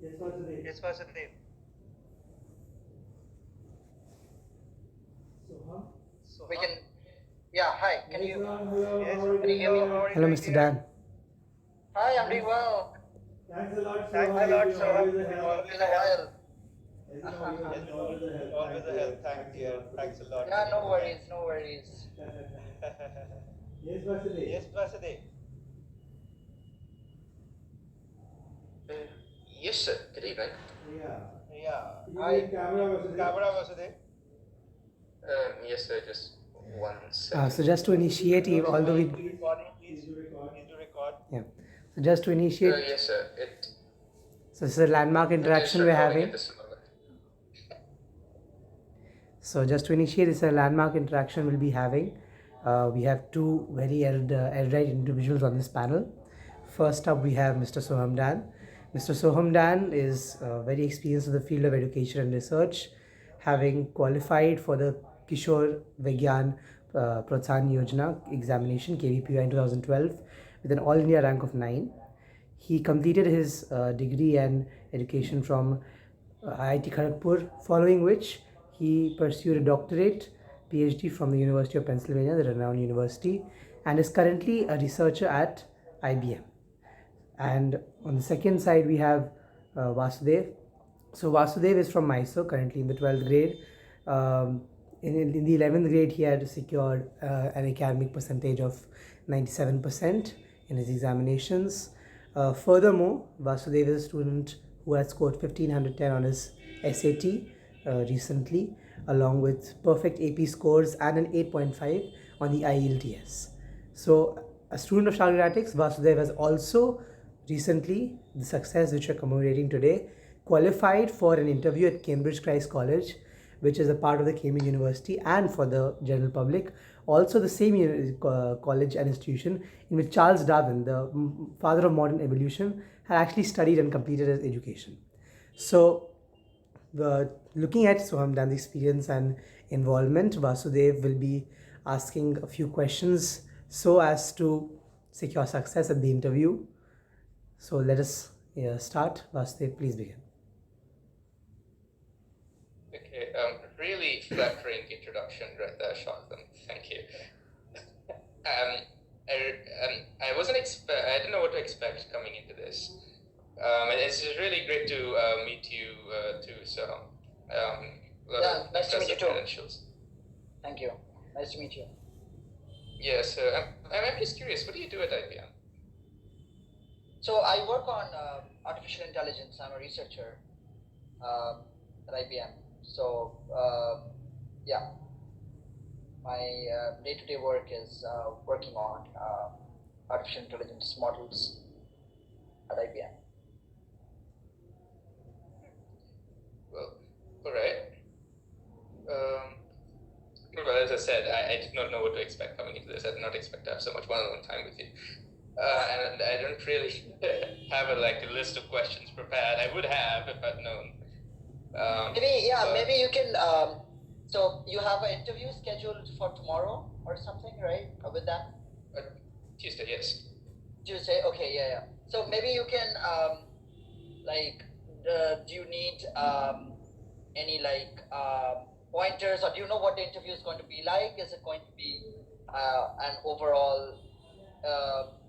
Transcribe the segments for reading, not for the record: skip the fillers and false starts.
Yes, Vasudev. We Soham. can. Yeah. Hi. Yes, Can you hear hello, me? how are you Hello, doing, Mr. dear? Dan. Hi. I'm doing well. Thanks a lot, Soham. It's It's always been a a help. while. Yes, it's always a help. Thanks, dear. Thanks a lot. Yeah. No Anytime. worries. No worries. Yes, Vasudev. Uh, yes, sir. Good evening. Yeah. Hi. Camera, Vasudev. Yes, sir. Just one So second. just to initiate, Vasudev, although are we, you recording, please? Please do record. yeah. So just to initiate, Yes, sir. It so this is a landmark is interaction we're recording at having. this moment. So just to initiate, this is a landmark interaction we'll be having. We have two very erudite individuals on this panel. First up, we have Mr. Soham Dan. Mr. Soham Dan is very experienced in the field of education and research, having qualified for the Kishore Vigyan Protsahan Yojana examination KVPY in 2012 with an All India rank of 9. He completed his degree and education from IIT Kharagpur, following which he pursued a doctorate PhD from the University of Pennsylvania, the renowned university, and is currently a researcher at IBM. And on the second side, we have Vasudev. So Vasudev is from Mysore, currently in the 12th grade. In the 11th grade, he had secured an academic percentage of 97% in his examinations. Furthermore, Vasudev is a student who has scored 1510 on his SAT recently, along with perfect AP scores and an 8.5 on the IELTS. So, a student of SHAAKT Didactics, Vasudev has also recently, the success which we're commemorating today, qualified for an interview at Cambridge Christ College, which is a part of the Cambridge University, and for the general public, also the same college and institution in which Charles Darwin, the father of modern evolution, had actually studied and completed his education. So, looking at Soham Dan's experience and involvement, Vasudev will be asking a few questions so as to secure success at the interview. So let us start. Vasudev, please begin. Okay. Really flattering introduction right there, Shotgun. Thank you. I wasn't I didn't know what to expect coming into this. And it's really great to meet you too. So, Yeah. Nice to meet you too. credentials. Thank you. Nice to meet you. Yes. I'm just curious. What do you do at IBM? So I work on artificial intelligence. I'm a researcher at IBM. So yeah, my day-to-day work is working on artificial intelligence models at IBM. Well, all right. Well, as I said, I did not know what to expect coming into this. I did not expect to have so much one-on-one time with you. And I don't really have a list of questions prepared. I would have if I'd known. Maybe you can. So you have an interview scheduled for tomorrow or something, right? With them? Tuesday, yes. Tuesday. Okay, yeah. So maybe you can do you need any pointers, or do you know what the interview is going to be like? Is it going to be an overall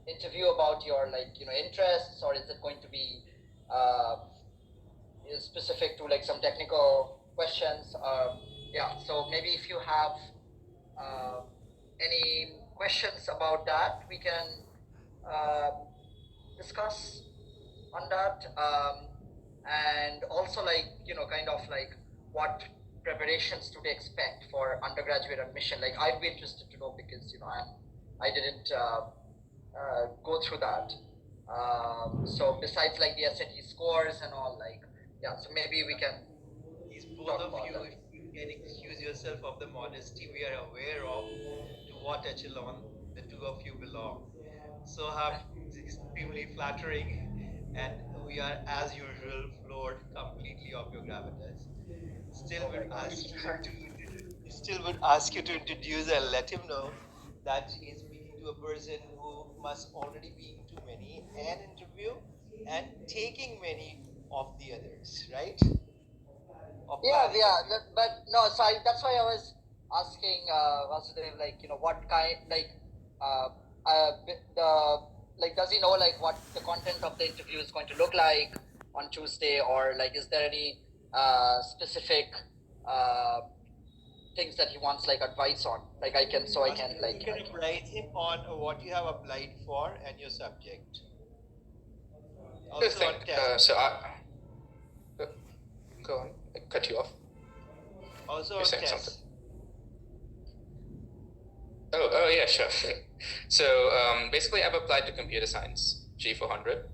interview about your interests, or is it going to be specific to some technical questions? So maybe if you have any questions about that, we can discuss on that, and also what preparations to expect for undergraduate admission. I'd be interested to know, because I didn't go through that. So besides the SAT scores and all, so maybe we can. Please, both of you, if you can excuse yourself of the modesty we are aware of, to what echelon the two of you belong. So it's extremely flattering, and we are, as usual, floored completely of your gravitas. Still would ask you to introduce and let him know that he's speaking to a person who must already be into many an interview and taking many of the others, right? But no, so that's why I was asking Vasudev, like, what kind, like, does he know, like, what the content of the interview is going to look like on Tuesday, or, like, is there any specific things that he wants, like, advice on? Like, you can write him on what you have applied for and your subject. Good thing. Go on. I cut you off. Also on tests. Oh yeah, sure. So basically, I've applied to computer science G400,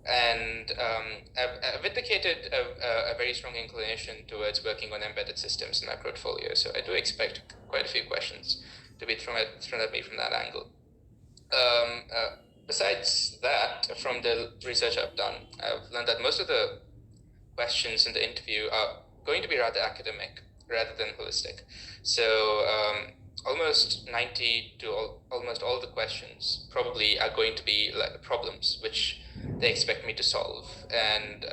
and I've indicated a very strong inclination towards working on embedded systems in my portfolio. So I do expect quite a few questions to be thrown at me from that angle. Besides that, from the research I've done, I've learned that most of the questions in the interview are going to be rather academic rather than holistic. So almost 90 to almost all the questions probably are going to be like problems which they expect me to solve, and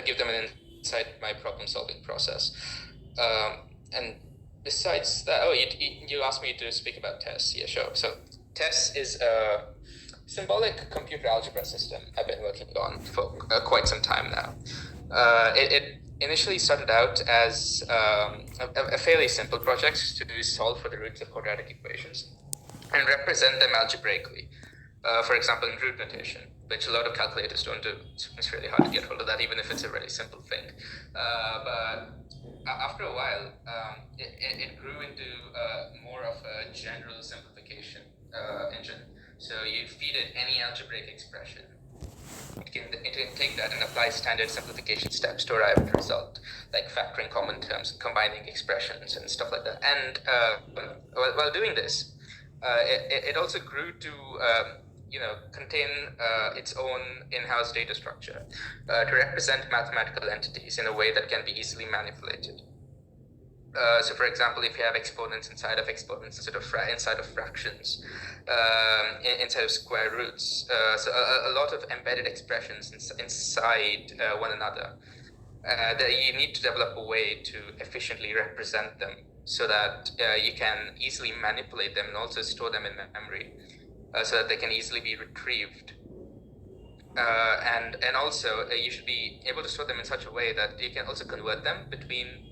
give them an insight into my problem solving process. And besides that, you asked me to speak about TESS. Yeah, sure. So TESS is a symbolic computer algebra system I've been working on for quite some time now. It initially started out as a fairly simple project to solve for the roots of quadratic equations and represent them algebraically. For example, in root notation, which a lot of calculators don't do. It's really hard to get hold of that, even if it's a really simple thing. But after a while, it grew into more of a general simplification engine. So you feed it any algebraic expression. It can take that and apply standard simplification steps to arrive at a result, like factoring common terms, combining expressions, and stuff like that. And while doing this, it also grew to contain its own in-house data structure to represent mathematical entities in a way that can be easily manipulated. So, for example, if you have exponents inside of exponents instead of inside of fractions, inside of square roots, so a lot of embedded expressions inside one another, that you need to develop a way to efficiently represent them so that you can easily manipulate them and also store them in memory, so that they can easily be retrieved. And also you should be able to store them in such a way that you can also convert them between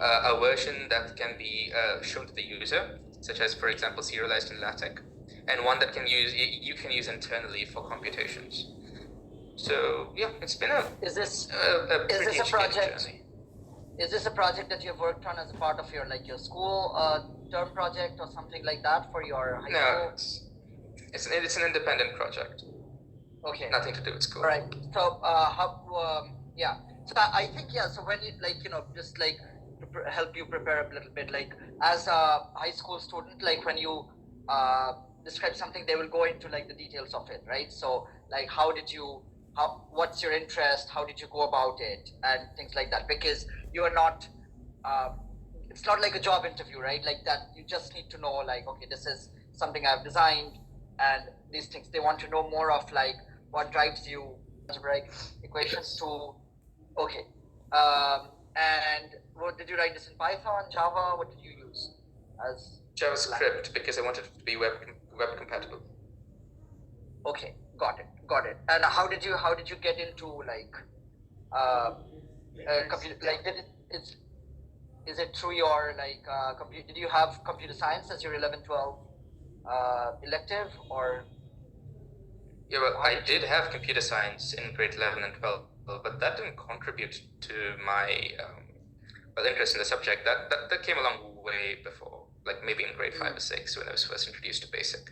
a version that can be shown to the user, such as, for example, serialized in LaTeX, and one that you can use internally for computations. So yeah, it's been Is this a project? journey. Is this a project that you've worked on as a part of your school term project or something like that for your high school? No, it's an independent project. Okay. Nothing to do with school. All right. So So I think So when you just to help you prepare a little bit, as a high school student, when you describe something, they will go into the details of it, right? So what's your interest? How did you go about it, and things like that? Because you are not. It's not like a job interview, right? Like that, you just need to know, okay, this is something I've designed, and these things. They want to know more of what drives you, algebraic equations to. Okay. And what did you write this in Python, Java? What did you use as JavaScript, because I wanted it to be web compatible. Okay, got it. And how did you get into computer? Is it through your computer? Did you have computer science as your 11-12 elective, or? Yeah, well, I did have computer science in grade 11 and 12, but that didn't contribute to my interest in the subject. That came along way before, maybe in grade 5 or 6 when I was first introduced to BASIC.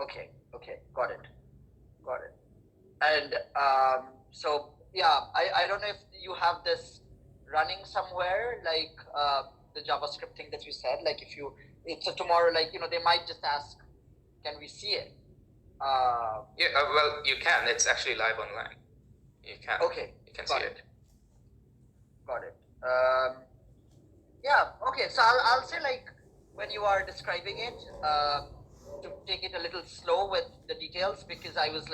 Okay, got it. And so yeah, I don't know if you have this running somewhere, the JavaScript thing that you said. It's tomorrow, they might just ask, can we see it? Yeah, well, you can. It's actually live online. You can. Okay. You can see it. Got it. Yeah. Okay. So I'll say when you are describing it, to take it a little slow with the details, because I was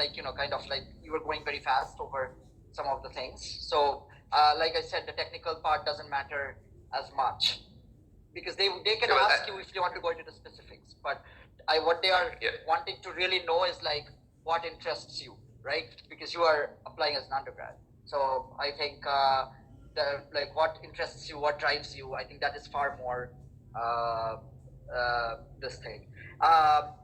you were going very fast over some of the things. So like I said, the technical part doesn't matter as much, because they can ask you if you want to go into the specifics, but what they are wanting to really know is like what interests you, right? Because you are applying as an undergrad. So I think like what interests you, what drives you, I think that is far more this thing. But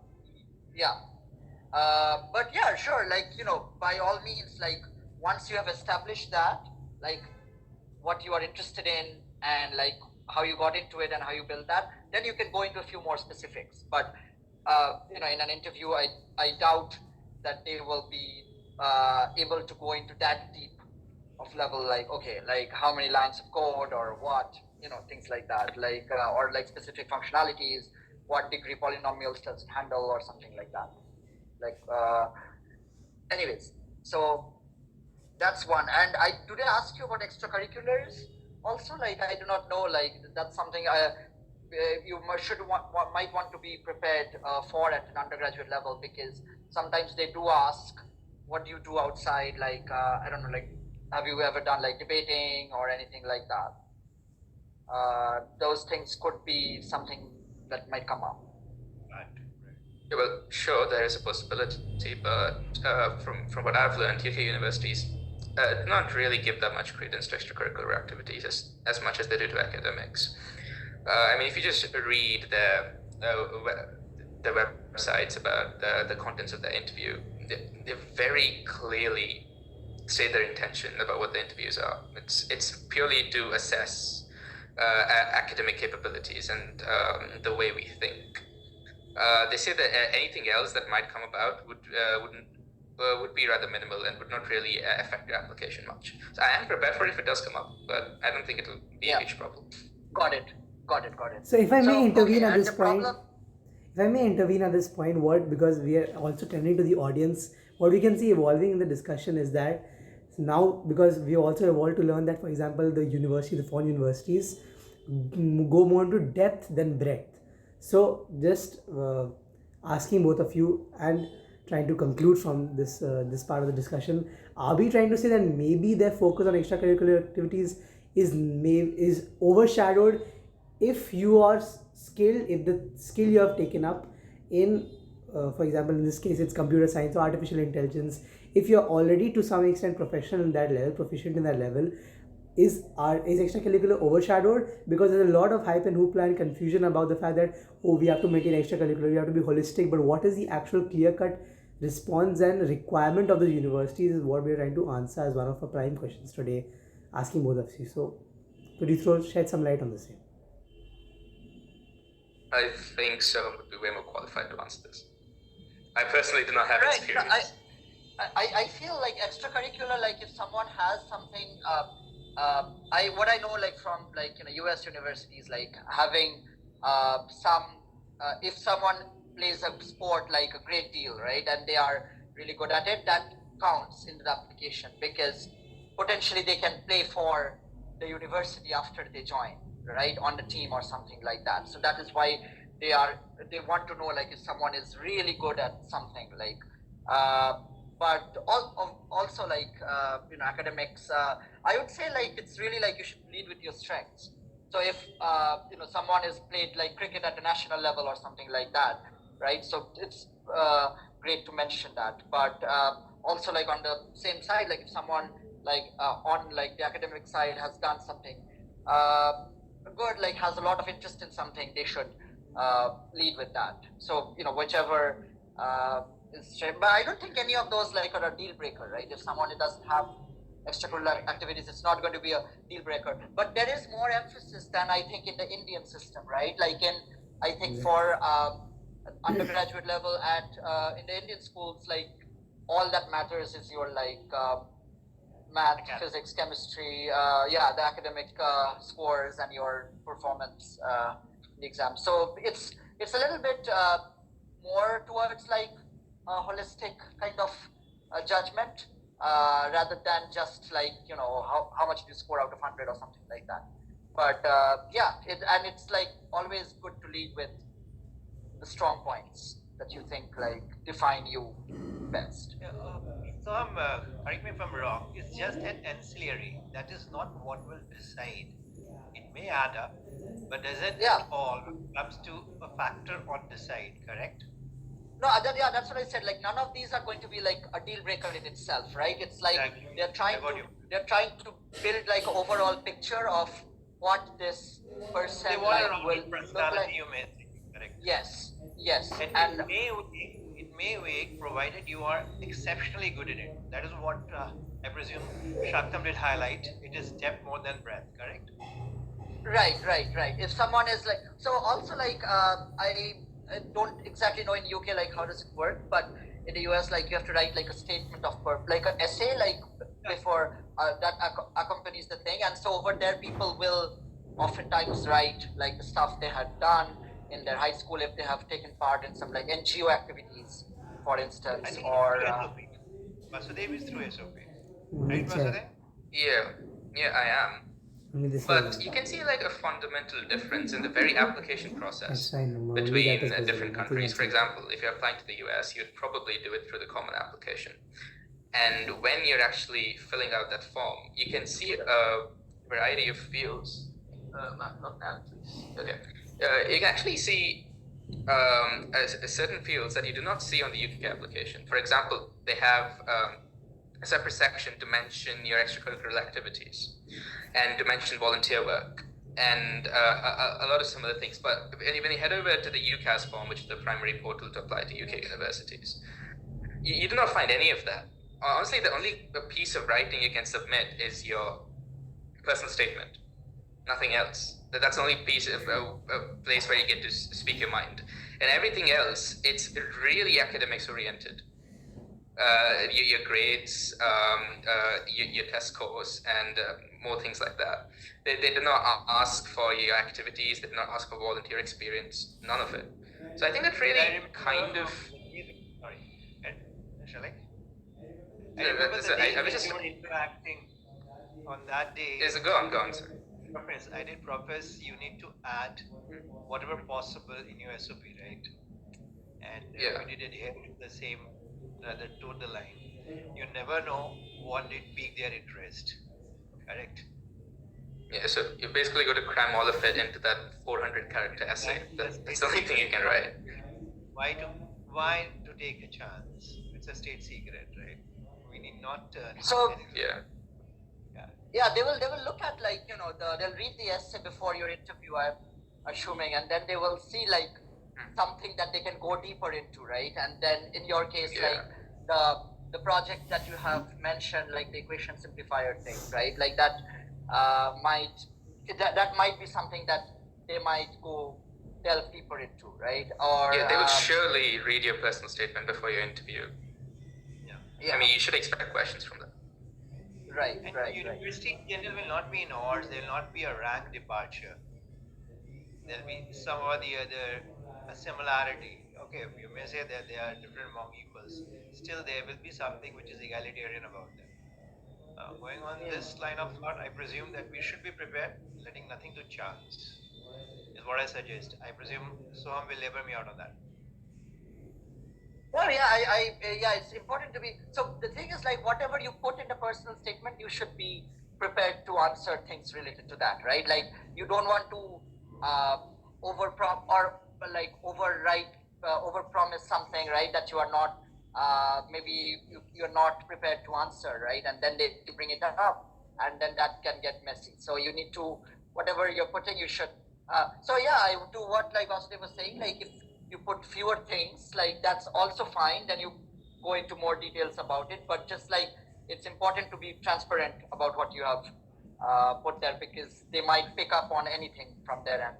yeah, sure, like, you know, by all means, like once you have established that, like what you are interested in and like how you got into it and how you build that, then you can go into a few more specifics. But you know, in an interview, I doubt that they will be able to go into that deep of level, like, okay, like how many lines of code or what, you know, things like that, like or like specific functionalities, what degree polynomials does it handle or something like that. Like anyways, so that's one. And did I ask you about extracurriculars also? Like I do not know, like that's something you might want to be prepared for at an undergraduate level, because sometimes they do ask what do you do outside, like I don't know, like have you ever done like debating or anything like that? Those things could be something that might come up. Yeah, well, sure, there is a possibility, but from what I've learned, UK universities not really give that much credence to extracurricular activities as much as they do to academics. I mean, if you just read the websites about the contents of the interview, they very clearly state their intention about what the interviews are. It's purely to assess academic capabilities and the way we think. They say that anything else that might come about would be rather minimal and would not really affect your application much. So I am prepared for it if it does come up, but I don't think it will be a huge problem. Got it. So if I may intervene at this point, because we are also tending to the audience, what we can see evolving in the discussion is that now, because we also evolved to learn that, for example, the foreign universities go more into depth than breadth. So just asking both of you and trying to conclude from this part of the discussion, are we trying to say that maybe their focus on extracurricular activities is overshadowed if you are skilled, if the skill you have taken up in, for example, in this case, it's computer science or artificial intelligence, if you're already to some extent professional in that level, proficient in that level, is extracurricular overshadowed? Because there's a lot of hype and hoopla and confusion about the fact that, oh, we have to maintain extracurricular, we have to be holistic, but what is the actual clear-cut response and requirement of the universities is what we're trying to answer as one of our prime questions today, asking both of you. So could you shed some light on the same? I think Soham would be way more qualified to answer this. I personally do not have experience. I feel like extracurricular, like if someone has something, what I know, like from like, you know, US universities, like having if someone plays a sport like a great deal, right, and they are really good at it, that counts in the application, because potentially they can play for the university after they join, right, on the team or something like that. So that is why they want to know, like, if someone is really good at something, like but also like you know, academics, I would say like it's really like you should lead with your strengths. So if you know, someone is played like cricket at a national level or something like that, right, so it's great to mention that. But also like on the same side, like if someone like on like the academic side has done something good, like has a lot of interest in something, they should lead with that. So, you know, whichever but I don't think any of those like are a deal breaker, right? If someone doesn't have extracurricular activities, it's not going to be a deal breaker. But there is more emphasis than I think in the Indian system, right? Like I think for undergraduate level in the Indian schools, like all that matters is your like math, physics, chemistry, the academic scores and your performance in the exam. So it's a little bit more towards like a holistic kind of judgment rather than just like, you know, how much do you score out of 100 or something like that. But it's like always good to lead with the strong points that you think like define you best. So correct me if I'm wrong, it's just an ancillary. That is not what will decide. It may add up, but doesn't Yeah. at all comes to a factor or decide, correct? No, yeah, that's what I said. Like none of these are going to be like a deal breaker in itself, right? It's like Exactly. they're trying to build like an overall picture of what this person They want like a rounded will look personality, like. you may think, correct? Yes. And it may work provided you are exceptionally good in it. That is what I presume Shaktam did highlight. It is depth more than breadth, correct? Right. If someone is like, so also like, I don't exactly know in UK like how does it work, but in the US like you have to write like a statement of purpose, like an essay like before that accompanies the thing, and so over there people will oftentimes write like the stuff they had done in their high school if they have taken part in some like NGO activities, for instance, I think or SOP. Vasudev is through SOP. Only Right, check. Vasudev? Yeah, I am. Only this But is- you can see like a fundamental difference in the very application That's process fine. Only between that is visible. different Nothing countries. else For is- example, if you're applying to the US, you'd probably do it through the common application. And when you're actually filling out that form, you can see a variety of fields. Not now, please. Okay. You can actually see certain fields that you do not see on the UK application. For example, they have a separate section to mention your extracurricular activities and to mention volunteer work and a lot of some other things. But when you head over to the UCAS form, which is the primary portal to apply to UK universities, you do not find any of that. Honestly, the only piece of writing you can submit is your personal statement, nothing else. That's the only piece of a place where you get to speak your mind. And everything else, it's really academics oriented. Your grades, your test scores, and more things like that. They do not ask for your activities. They do not ask for volunteer experience. None of it. So I think that really kind of. Sorry, shall I? No, I remember the day I was just. we were interacting on that day. Is it go on, sir? I did profess you need to add whatever possible in your SOP, right? And Yeah. we did adhere to the same, rather toward the line. You never know what did pique their interest, correct? Yeah, so you basically got to cram all of it into that 400 character essay. That's the only thing you can write. Why to take a chance? It's a state secret, right? We need not. So Yeah. yeah, they will look at like they'll read the essay before your interview, I'm assuming, and then they will see like something that they can go deeper into, right? And then in your case, like the project that you have mentioned, like the equation simplifier thing, right? Like that might be something that they might go delve deeper into, right? Or Yeah, they will surely read your personal statement before your interview. yeah. I mean, you should expect questions from them. Right. University in general will not be in odds. There will not be a rank departure. There'll be some or the other a similarity. Okay, you may say that they are different among equals. Still, there will be something which is egalitarian about them. Going on this line of thought, I presume that we should be prepared, letting nothing to chance. Is what I suggest. I presume Soham will labor me out on that. Well, yeah, it's important to be. So the thing is, like, whatever you put in the personal statement, you should be prepared to answer things related to that, right? Like, you don't want to overpromise something, right? That you are not, maybe you're not prepared to answer, right? And then they bring it up, and then that can get messy. So you need to, whatever you're putting, you should. So yeah, I do what like Vasudev was saying, like if you put fewer things, like that's also fine, then you go into more details about it, but just like it's important to be transparent about what you have put there, because they might pick up on anything from there and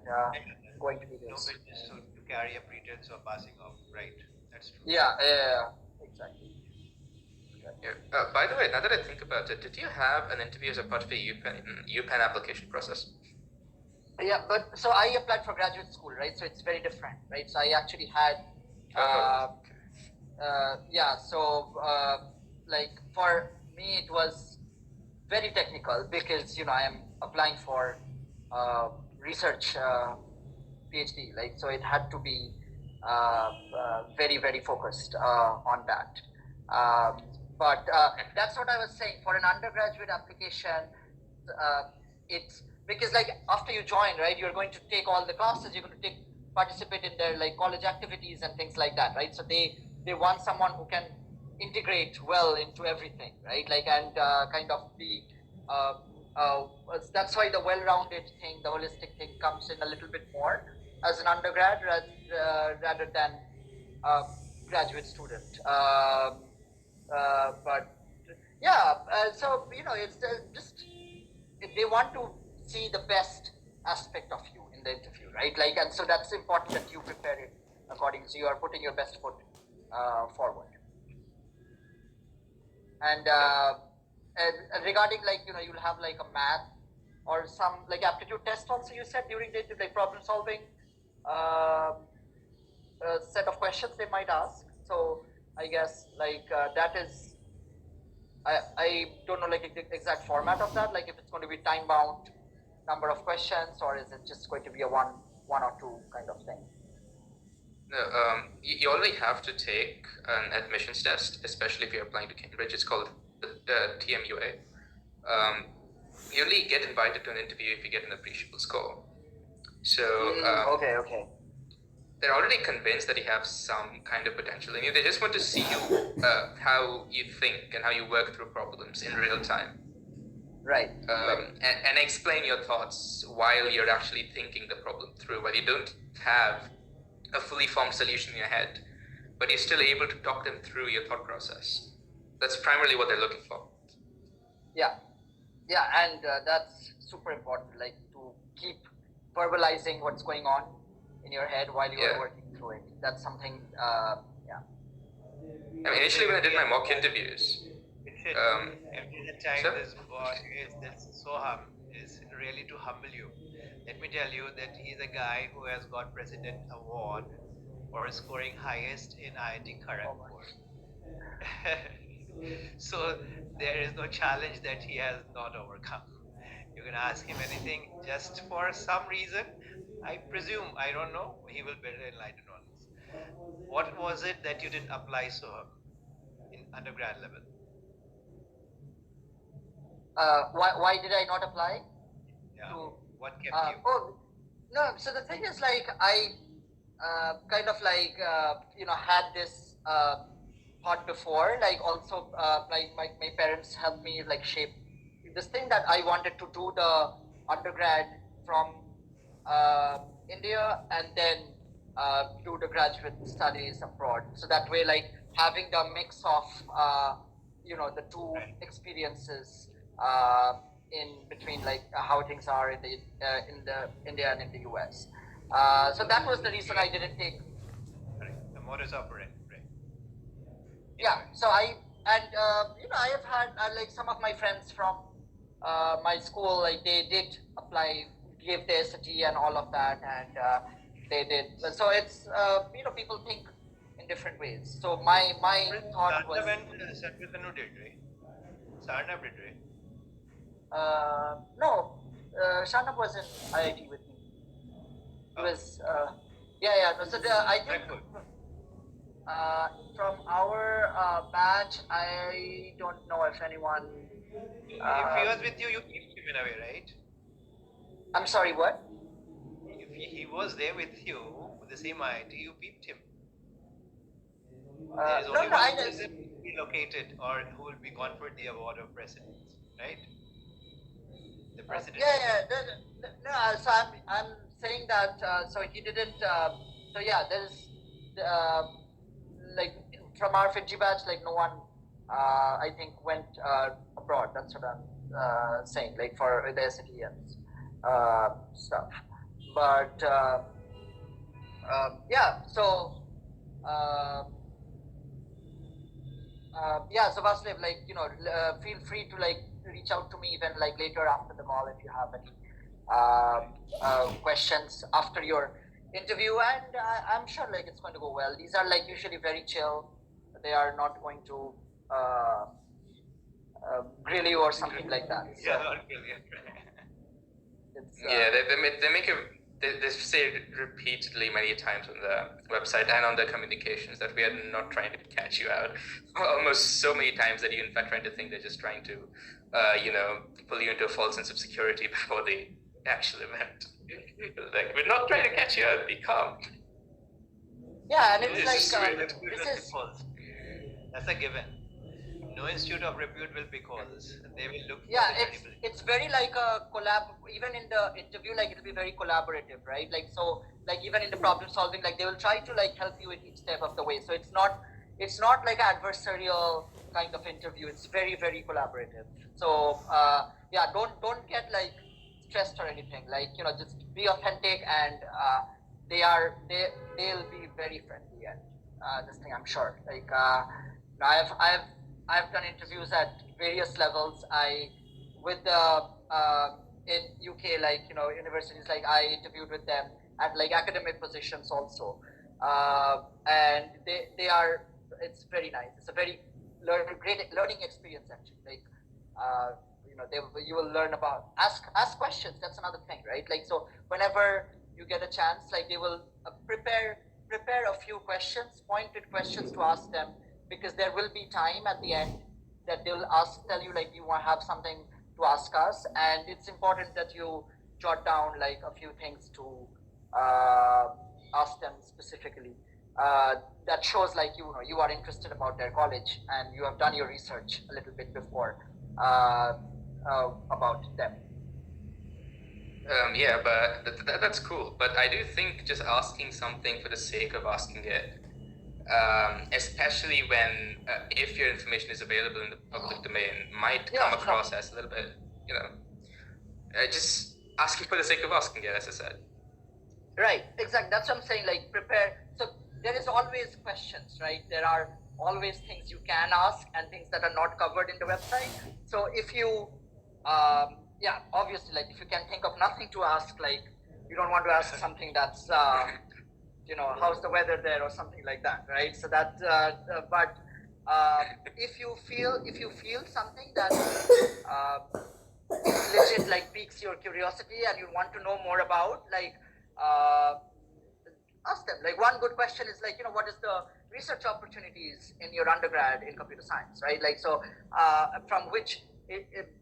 go into details. No business to carry a pretense of passing off, right? That's true. Yeah, exactly. Yeah. By the way, now that I think about it, did you have an interview as a part of the UPenn application process? Yeah, but so I applied for graduate school, right? So it's very different, right? So I actually had, like for me it was very technical, because I am applying for research PhD, like so it had to be very focused on that. But that's what I was saying. For an undergraduate application, it's because like after you join, right, you're going to take all the classes, you're going to participate in their like college activities and things like that, right? So they want someone who can integrate well into everything, right? Like and kind of be that's why the well-rounded thing, the holistic thing, comes in a little bit more as an undergrad rather than graduate student. But yeah, so it's just they want to see the best aspect of you in the interview, right? Like, and so that's important that you prepare it accordingly. So you are putting your best foot forward. And regarding like you'll have like a math or some like aptitude test also. You said during the like problem solving set of questions they might ask. So I guess like that is. I don't know like the exact format of that, like if it's going to be time bound number of questions or is it just going to be a one or two kind of thing? No, you only have to take an admissions test, especially if you're applying to Cambridge. It's called the TMUA. You only get invited to an interview if you get an appreciable score. So Okay. They're already convinced that you have some kind of potential in you. They just want to see you, how you think and how you work through problems in real time. Right. And explain your thoughts while you're actually thinking the problem through, while you don't have a fully formed solution in your head, but you're still able to talk them through your thought process. That's primarily what they're looking for. Yeah, and that's super important, like to keep verbalizing what's going on in your head while you are working through it. That's something, yeah. I mean, initially when I did my mock interviews, every time this Soham is really to humble you. Let me tell you that he's a guy who has got President Award for scoring highest in IIT Kharagpur. So there is no challenge that he has not overcome. You can ask him anything just for some reason. I presume, I don't know, he will better enlighten on this. What was it that you didn't apply, Soham, in undergrad level? Why did I not apply? Yeah. What kept you? Oh, no. So the thing is, like, I kind of like had this thought before. Like, also, like my parents helped me like shape this thing that I wanted to do the undergrad from India and then do the graduate studies abroad. So that way, like having the mix of the two experiences in between, like how things are in the India and in the US. So that was the reason I didn't take. The modus operandi, right? Yeah. So I have had like some of my friends from my school, like they did apply, give the SAT and all of that, and they did. So it's people think in different ways. So my thought was. Sarnab did, right? Sarnab did, right? No, Shanab was in IIT with me. He was, no, so I think from our batch, I don't know if anyone. If he was with you, you kept him in a way, right? I'm sorry, what? If he was there with you, with the same IIT, you peeped him. There is only one person who will be located or who will be conferred the award of presidents, right? The president. So I'm saying that. So he didn't. So yeah, there's like from our Fiji batch, like no one, I think went abroad. That's what I'm saying, like for the SAT and stuff. But so. So Vasudev, like feel free to like reach out to me even like later after the call if you have any questions after your interview, and I'm sure like it's going to go well. These are like usually very chill. They are not going to grill you or something like that. So Yeah, not brilliant. they make a they say repeatedly many times on the website and on the communications that we are not trying to catch you out. Almost so many times that you in fact trying to think they're just trying to, pull you into a false sense of security before the actual event. Like, we're not trying to catch you out, be calm. Yeah, and it's It's like just Repute this will is pick calls. That's a given. No institute of repute will pick calls. They will look for yeah, the it's credibility. it's very like a collab. Even in the interview, like it'll be very collaborative, right? Like so, like even in the problem solving, like they will try to like help you in each step of the way. So it's not like adversarial kind of interview. It's very collaborative. So yeah, don't get like stressed or anything. Like just be authentic, and they'll be very friendly, and this thing I'm sure. Like I've done interviews at various levels. With the in UK, like universities, like I interviewed with them at like academic positions also, and they are. It's very nice. It's a very great learning experience actually. Like you will learn about ask questions. That's another thing, right? Like so whenever you get a chance, like they will prepare a few questions, pointed questions to ask them, because there will be time at the end that they'll tell you like you want to have something to ask us, and it's important that you jot down like a few things to ask them specifically. That shows like you are interested about their college and you have done your research a little bit before about them. Yeah, but that's cool. But I do think just asking something for the sake of asking it, especially when if your information is available in the public domain, might come across as a little bit, just asking for the sake of asking it, as I said. Right, exactly. That's what I'm saying. Like prepare. So there is always questions, right? There are always things you can ask and things that are not covered in the website. So if you, obviously, like if you can think of nothing to ask, like you don't want to ask something that's, how's the weather there or something like that, right? So that, but if you feel something that legit like piques your curiosity and you want to know more about, like ask them. Like one good question is like, what is the research opportunities in your undergrad in computer science, right? Like so, from which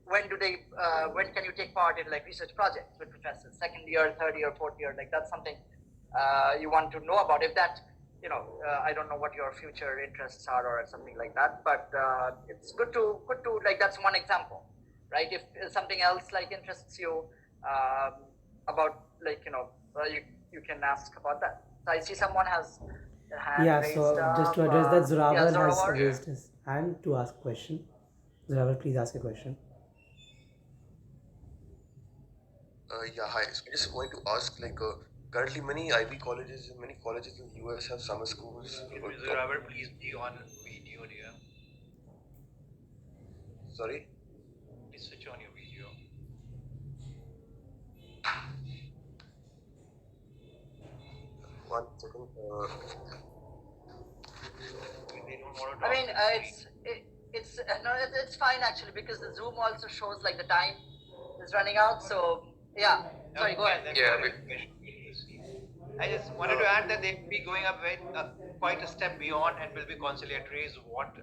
when can you take part in like research projects with professors, second year, third year, fourth year? Like that's something you want to know about. If that, I don't know what your future interests are or something like that, but it's good to like that's one example, right? If something else like interests you about like you can ask about that. So I see someone has their hand raised. So just to address that, Zoravar has Zoravar. raised his hand to ask a question. Zoravar, please ask a question. Hi. So I just wanted to ask, like, currently many IB colleges and many colleges in the US have summer schools. Zoravar, please be on video, dear. Sorry? Please switch on your video. One second. They don't want to I mean, it's fine actually, because the Zoom also shows like the time is running out. So yeah, sorry, go ahead. Yeah. I just wanted to add that they'll be going up quite a step beyond and will be conciliatory. Is what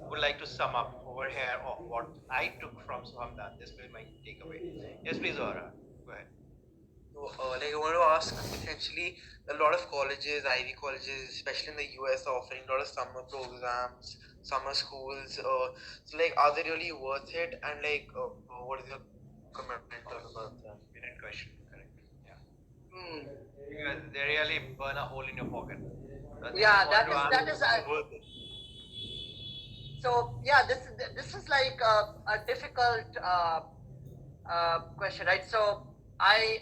would like to sum up over here of what I took from Soham Dan. This will be my takeaway. Yes, please, Zora. Go ahead. So, like I want to ask, essentially, a lot of colleges, Ivy colleges, especially in the US, are offering a lot of summer programs, summer schools. So, like, are they really worth it? And like, what is your comment about that? Brilliant question. Correct. Yeah. Because they really burn a hole in your pocket. Yeah, that is. So yeah, this is like a difficult question, right? So I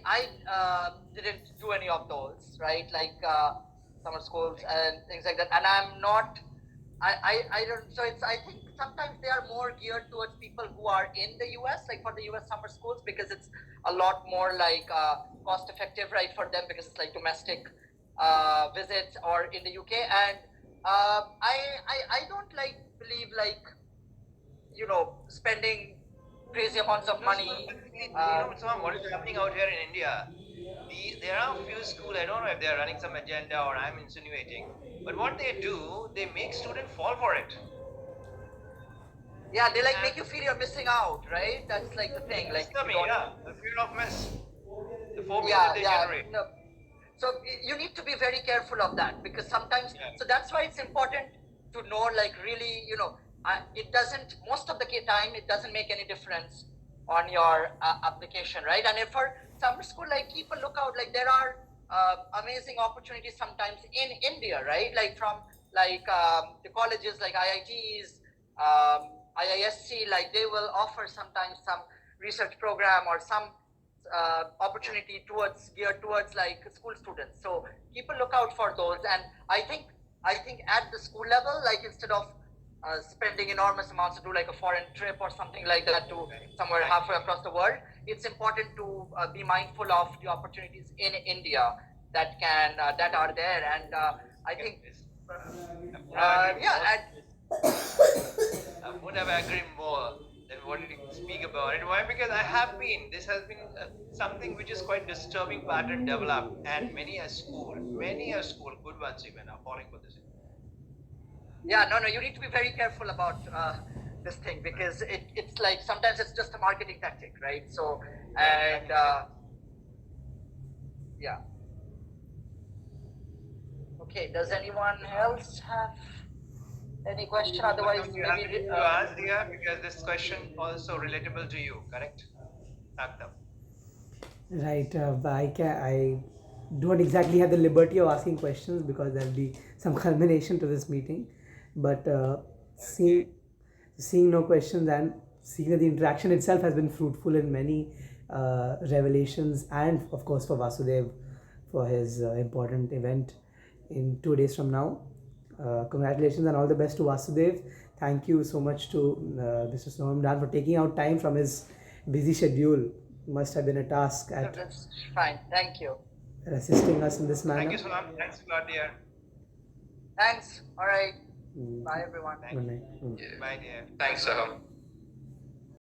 didn't do any of those, right? Like summer schools and things like that. And I'm not. I don't. So I think sometimes they are more geared towards people who are in the US, like for the US summer schools, because it's a lot more like cost effective, right, for them, because it's like domestic visits, or in the UK. And I don't believe spending crazy amounts of money. What is happening out here in India? there are a few schools, I don't know if they are running some agenda or I'm insinuating, but what they do, they make students fall for it. Yeah, they like make you feel you're missing out, right? That's like the thing. Like Miss me, you don't- yeah, the fear of miss, the phobia yeah, that they yeah. generate. No. So you need to be very careful of that because sometimes. Yeah. So that's why it's important to know, like really, it doesn't. Most of the time, it doesn't make any difference on your application, right? And if for summer school, like keep a lookout. Like there are amazing opportunities sometimes in India, right? Like from the colleges like IITs, IISC, like they will offer sometimes some research program or some opportunity geared towards like school students. So keep a lookout for those. And I think at the school level, like instead of spending enormous amounts to do like a foreign trip or something like that to somewhere halfway across the world, it's important to be mindful of the opportunities in India that are there. And I think yeah. I would have agreed more than what you speak about it. Why? Because this has been something which is quite disturbing pattern developed, and many a school, good ones even, are falling for this. Yeah, no, you need to be very careful about this thing because it's like sometimes it's just a marketing tactic, right? So, and yeah. Okay, does anyone else have any question? Otherwise, You have to ask here because this question also relatable to you, correct? Saktam. Right. I don't exactly have the liberty of asking questions because there'll be some culmination to this meeting. But seeing no questions and seeing that the interaction itself has been fruitful in many revelations, and of course for Vasudev for his important event in 2 days from now. Congratulations and all the best to Vasudev. Thank you so much to Mr. Soham Dan for taking out time from his busy schedule. Must have been a task at That's fine. Thank you. assisting us in this manner. Thank you, Soham. Thanks a lot, dear. Thanks. All right. Bye, everyone. Good night. Bye, dear. Thanks, Soham.